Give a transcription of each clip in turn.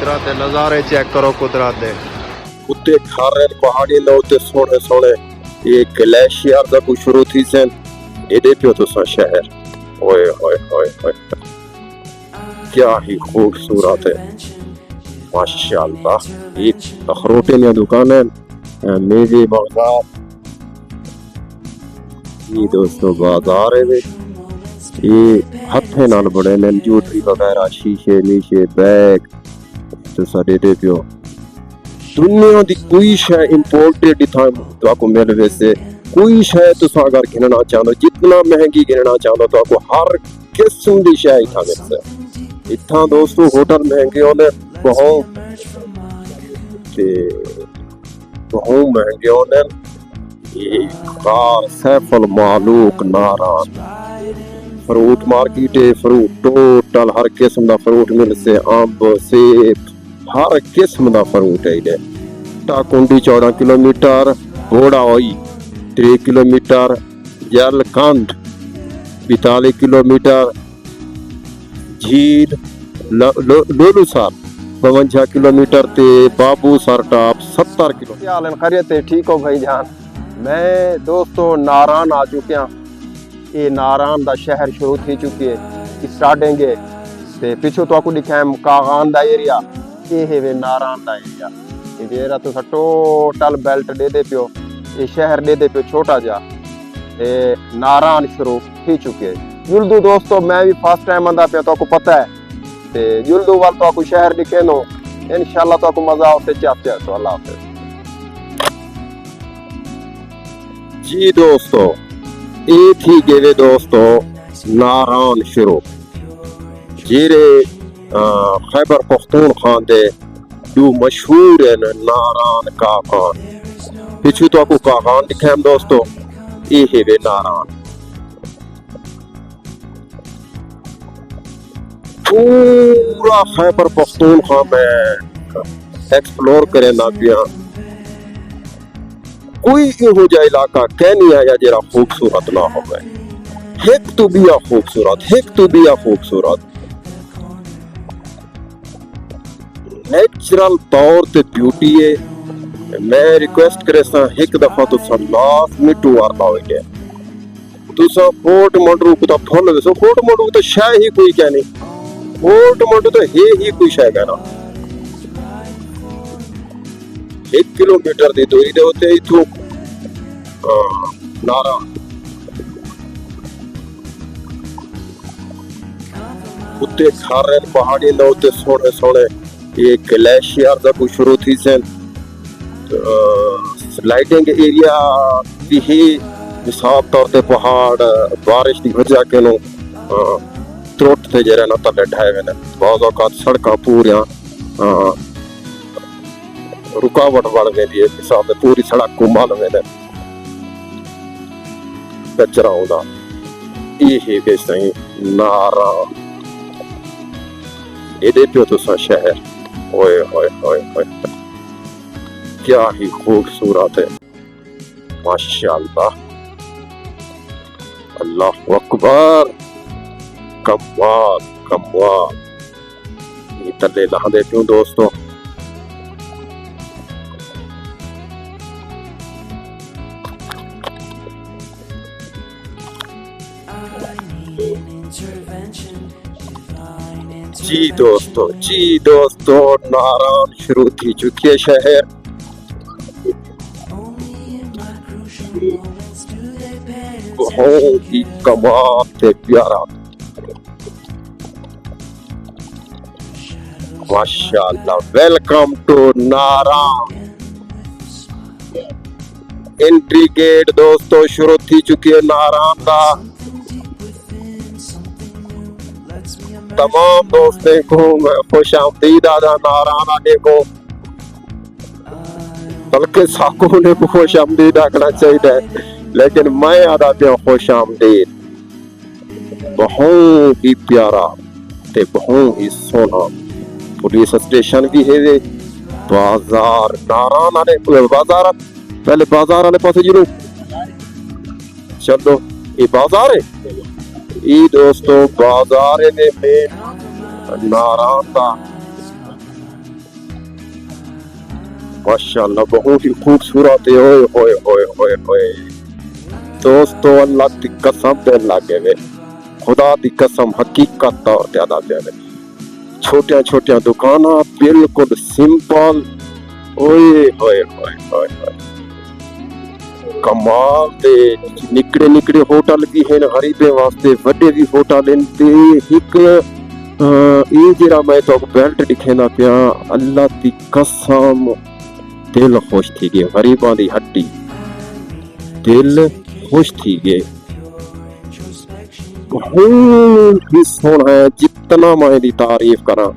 कुदरत दे नज़ारे चेक करो कुदरत दे उत्ते खारे पहाड़ी न उत्ते सोने सोने ये ग्लेशियर दा कुछ शुरू थी सन ये पियो तो शहर ओए होए होए होए क्या ही खूबसूरत है माशाल्लाह। एक अखरोटे ने दुकान है मेवे बाजार ये दोस्तों बाजार है ये हथे नाल बड़े ने जूतरी वगैरह शीशे नीशे बैग तो सारे दे पियो दुनिया दी कोई शय इंपोर्टेड इथा तो आपको मिल वैसे कोई शय तुसा अगर गिनना चाहो जितना महंगी गिनना चाहो तो आपको हर किस्म दी शय इथा मिलसे इथा दोस्तों होटल महंगे होने बहुत महंगे होने ये कार सैफल मालूक नारान फ्रूट मार्केट है फ्रूट टोटल हर किस्म दा फ्रूट मिलसे अंब सेब हर किस्म दा फ्रूट है इधर टाकुंडी 14 किलोमीटर घोड़ा होई 3 किलोमीटर जलकंद 42 किलोमीटर झील लोलूसर 52 किलोमीटर ते बाबू सर टॉप 70 किलोमीटर। क्या हाल है खैरियत है ठीक हो भाई जान। मैं दोस्तों नारान आ चुके हैं ये नारान दा शहर शुरू थी चुकी है स्टार्टिंग है ते पिछो तो आपको दिखाया कागान दा एरिया ये है वे नारान दा एरिया ये जेरा तो टोटल बेल्ट दे पियो ये शहर दे पियो छोटा जा ये नारान शुरू थी चुके है जुल्दू दोस्तों मैं भी फर्स्ट टाइम आंदा पे तो आपको पता है ते जुल्दू वाल तो आपको शहर दिखे नो इंशाल्लाह तो आपको मजा आते चाहते हैं तो अल्लाह हाफिज जी दोस्तों ये थी गेवे दोस्तों नारान शुरू जेरे खैबर पख्तूनख्वा दे जो मशहूर है नारान काकान पिछू तो आपको काकान दिखाएं दोस्तों ये है वे नारान पूरा खैबर पख्तूनख्वा में एक्सप्लोर करें ना पिया कोई हो जाए इलाका कह नहीं आया जरा खूबसूरत ना हो गए एक तो बिया खूबसूरत एक तो बिया खूबसूरत नेचुरल तौर ते ब्यूटी है मैं रिक्वेस्ट करे सा एक दफा तो लाजमी टू आर लाओगे तुसा फोर्ट मडरू को तो फुल वैसो फोर्ट मडरू तो शाय ही कोई क्या नहीं फोर्ट मडरू तो है ही कोई शाय कहना 1 किलोमीटर दी दूरी दे होते इथों नारा उत्ते खारे पहाड़ी न उत्ते सोने सोने ये ग्लेशियर दा कुछ शुरू थी सन स्लाइडिंग एरिया भी ही मिसाल तौर ते पहाड़ बारिश की वजह के नो त्रोट थे जरा ना तले ढाए हुए ने बहुत औकात सड़का पूरियां रुकावट बढ़ गई है मिसाल ते पूरी सड़क को माल में कचरा होगा ये है के सही नारा ये दे पियो तो सा शहर ओए ओए ओए ओए क्या ही खूबसूरत है माशाल्लाह अल्लाह अकबर कमाल कमाल ये तले लहा दे पियो दोस्तों जी दोस्तों नारान शुरू थी चुकी है शहर बहुत ही कमाल से प्यारा माशाल्लाह वेलकम टू नारान एंट्री गेट दोस्तों शुरू थी चुकी है नारान का तमाम दोस्तों को खुश आमदीद आदा नारान आने को बल्कि साकों ने खुश आमदीद आना चाहिए लेकिन मैं आदा पे खुश आमदीद बहुत ही प्यारा ते बहुत ही सोना पुलिस स्टेशन भी है बाजार नारान आने बाजार पहले बाजार वाले पास जरूर चलो ये बाजार है ये दोस्तों बाजार में नारान का माशाल्लाह बहुत ही खूबसूरत है। ओए होए होए होए होए दोस्तों, अल्लाह की कसम दे लागे वे, खुदा की कसम हकीकत तौर ते अदा पे वे। छोटिया छोटिया दुकाना बिल्कुल सिंपल। ओए होए होए होए होए कमाल दे। निकड़े निकड़े होटल भी हैं गरीबे वास्ते, वड्डे भी होटल हैं ते एक ये जरा मैं तो बेल्ट दिखेना पिया, अल्लाह की कसम दिल खुश थी गए। गरीबां दी हड्डी दिल खुश थी गए। बहुत ही सोहना है, जितना मैं दी तारीफ करा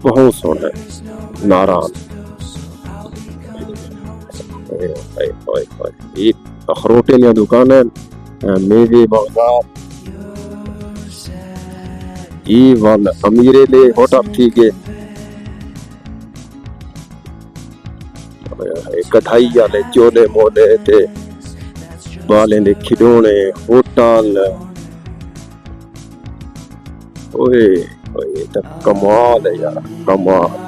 बहुत सोहना है। नारायण ये अखरोटे ने दुकान है, मेवे बाजार ये वाल अमीरे ले होटल थी के कढ़ाई वाले चोले मोले ते बाले ने खिलौने होटल। ओए ओए तो कमाल है यार, कमाल।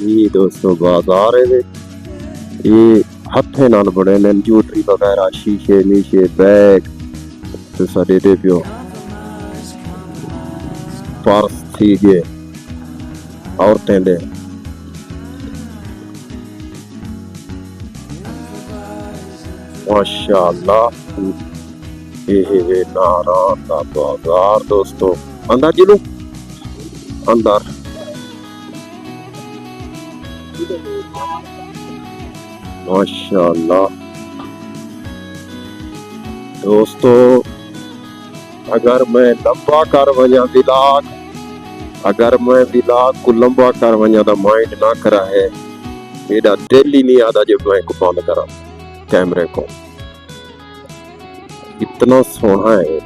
ये दोस्तों बाजार है, ये हथे नाल बड़े ने जूटरी वगैरह शीशे नीशे बैग तो सारे दे पियो पर्स थी गए औरतें दे। माशाअल्लाह ये नारायण का बाजार दोस्तों। अंदर जी लो अंदर। माशाअल्लाह दोस्तों, अगर मैं लंबा कर वजा दिलाग, अगर मैं दिलाग को लंबा कर वजा तो माइंड ना करा है, मेरा दिल ही नहीं आता जब मैं को बंद करा कैमरे को। इतना सोना है,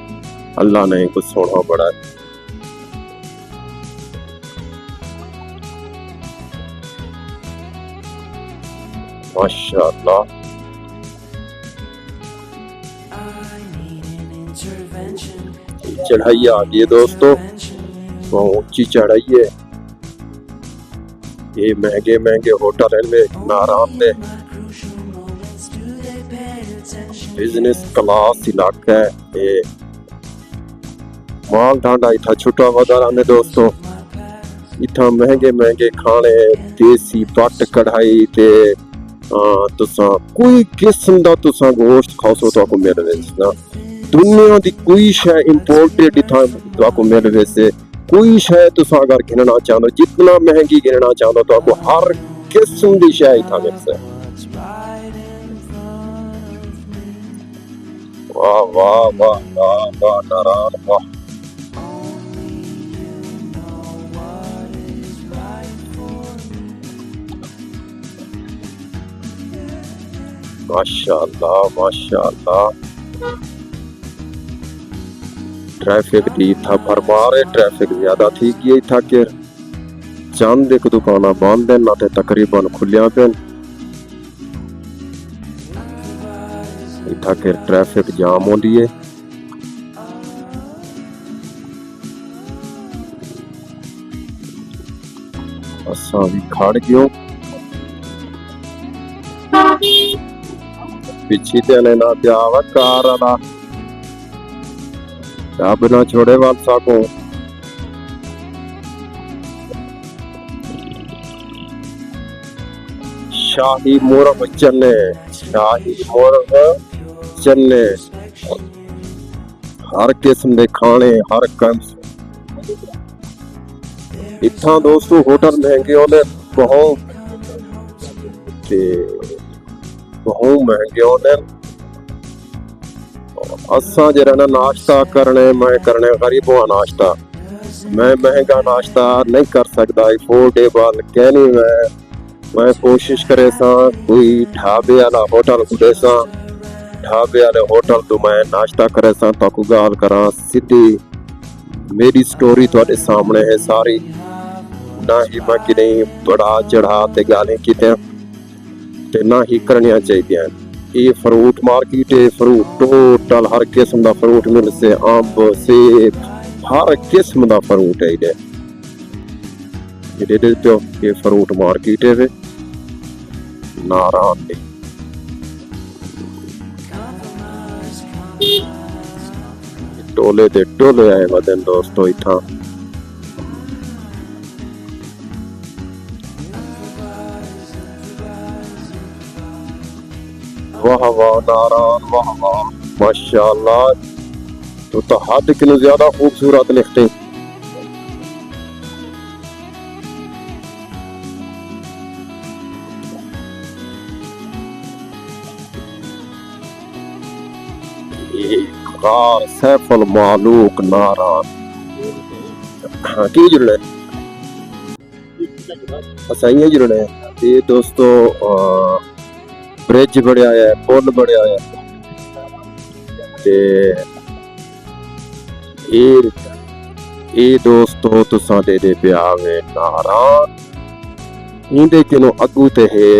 अल्लाह ने कुछ सोना बड़ा है। माशाअल्लाह चढ़ाई आ गई दोस्तों, बहुत ऊंची चढ़ाई है। ये महंगे महंगे होटल में नारायण ने बिजनेस क्लास इलाका है। ये माल डांडा इथा छुट्टा वधारा ने दोस्तों, इथा महंगे महंगे खाने देसी पट कढ़ाई ते तुसा कोई किस्म दा तुसा गोश्त खाओ तो आपको मिल ना। दुनिया दी कोई शय इंपोर्टेड इथा तो आपको मिल वैसे कोई शय तुसा अगर गिनना चाहो, जितना महंगी गिनना चाहो तो आपको हर किस्म दी शय इथा मिल से। वाह वाह वाह वाह वाह नारायण वाह। माशाअल्लाह माशाअल्लाह ट्रैफिक दी था भरमार है, ट्रैफिक ज्यादा थी गई था कि चंद एक दुकाना बंद है ना ते तकरीबन खुलिया पे इथा के ट्रैफिक जाम हो लिए। असा भी खड़ गयो पिछी तेने ना त्यावा कार आला अब ना छोड़े वाल साको। शाही मुर्ग चने, शाही मुर्ग चने, हर किस्म के खाने हर किस्म इतना दोस्तों होटल महंगे होने बहुत महंगे होने। असा जरा ना नाश्ता करने मैं करने गरीबों नाश्ता, मैं महंगा नाश्ता नहीं कर सकता अफोर्डेबल कहनी मैं कोशिश करे सा कोई ढाबे वाला होटल खुले सा, ढाबे वाले होटल तो मैं नाश्ता करे सा तो गाल करा सीधी मेरी स्टोरी थोड़े सामने है सारी, ना ही मैं कि नहीं बड़ा चढ़ा ते गालें किते ਤੇ ਨਾ ਹੀ ਕਰਨੀਆਂ ਚਾਹੀਦੀਆਂ। ਇਹ ਫਰੂਟ ਮਾਰਕੀਟ ਹੈ, ਫਰੂਟ ਟੋਟਲ ਹਰ ਕਿਸਮ ਦਾ ਫਰੂਟ ਮਿਲਸੇ, ਅੰਬ, ਸੇਬ, ਹਰ ਕਿਸਮ ਦਾ ਫਰੂਟ ਹੈ ਇਹਦੇ ਤੇ ਇਹ ਫਰੂਟ ਮਾਰਕੀਟ ਹੈ ਵੇ ਨਾਰਾਨ ਦੀ। ਟੋਲੇ ਤੇ ਟੋਲੇ ਆਏ ਵਦਨ ਦੋਸਤੋ ਇਥਾਂ। वाह वाह नारान, वाह वाह माशाल्लाह, तो हद किलो ज्यादा खूबसूरत लिखते। सैफुल मालूक नारान की जुड़ने असाइयां जुड़ने। ये दोस्तों ब्रिज बढ़िया है, पुल बढ़िया है ते ये दोस्तों तुसां दे पिया वे नारान। इंदे किनो अगू ते है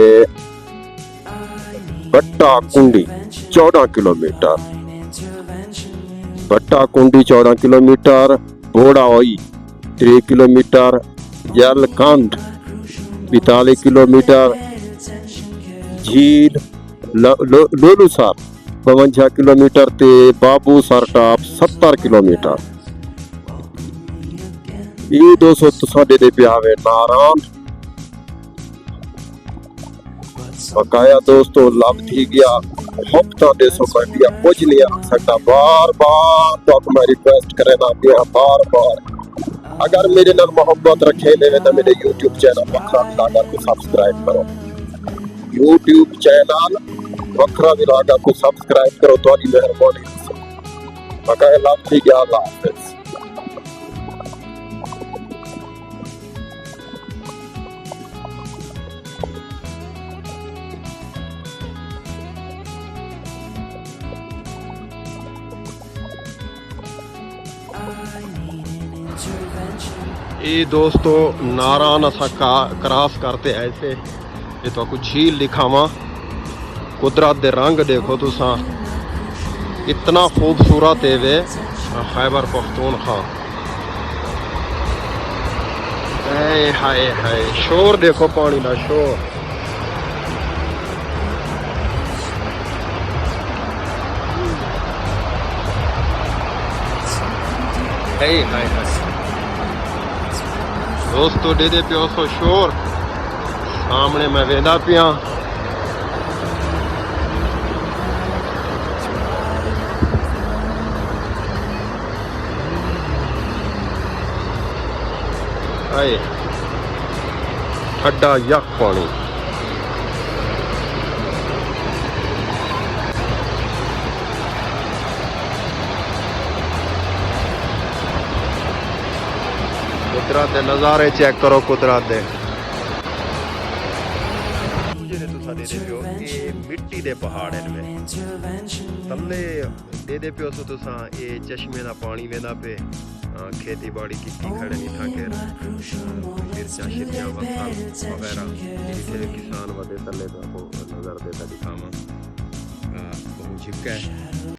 बट्टा कुंडी 14 किलोमीटर, बट्टा कुंडी 14 किलोमीटर, बोड़ा होई 3 किलोमीटर, जलकंद 42 किलोमीटर, झील लोलूसर 52 किलोमीटर ते बाबूसर टॉप 70 किलोमीटर। ये 200 तुसाडे दे पिया वे नारान। बकाया दोस्तों लब थी गया हफ्ता दे सो दिया कुछ नहीं आ सकता। बार बार तो मैं रिक्वेस्ट करे ना दिया बार बार, अगर मेरे नाल मोहब्बत रखे ले तो मेरे YouTube चैनल वखरा विलागर को सब्सक्राइब करो। YouTube चैनल वखरा विलागर को सब्सक्राइब करो, तुम्हारी मेहरबानी। बकाया लब थी गया, अल्लाह हाफिज। ये दोस्तों नारान असा क्रॉस करते ऐसे ये तो कुछ झील दिखावा। कुदरत दे रंग देखो तुसा, इतना खूबसूरत है वे खैबर पख्तूनख्वा। हाय हाय हाय, शोर देखो पानी का शोर। हाय हाय हाय दोस्तों दे पियो सो शोर। सामने मैं वेंदा पिया, आए ठंडा यक पानी। कुदरत दे नज़ारे चेक करो, कुदरत दे मिट्टी दे पहाड़ थले दे पियो सो तुसा। ये चश्मे का पानी वेंदा पे, खेती बाड़ी की खड़े नहीं था के मिर्चा शिरचा वगैरह इतने किसान वदे तले नजर देता दिखावा। बहुत झिपका है।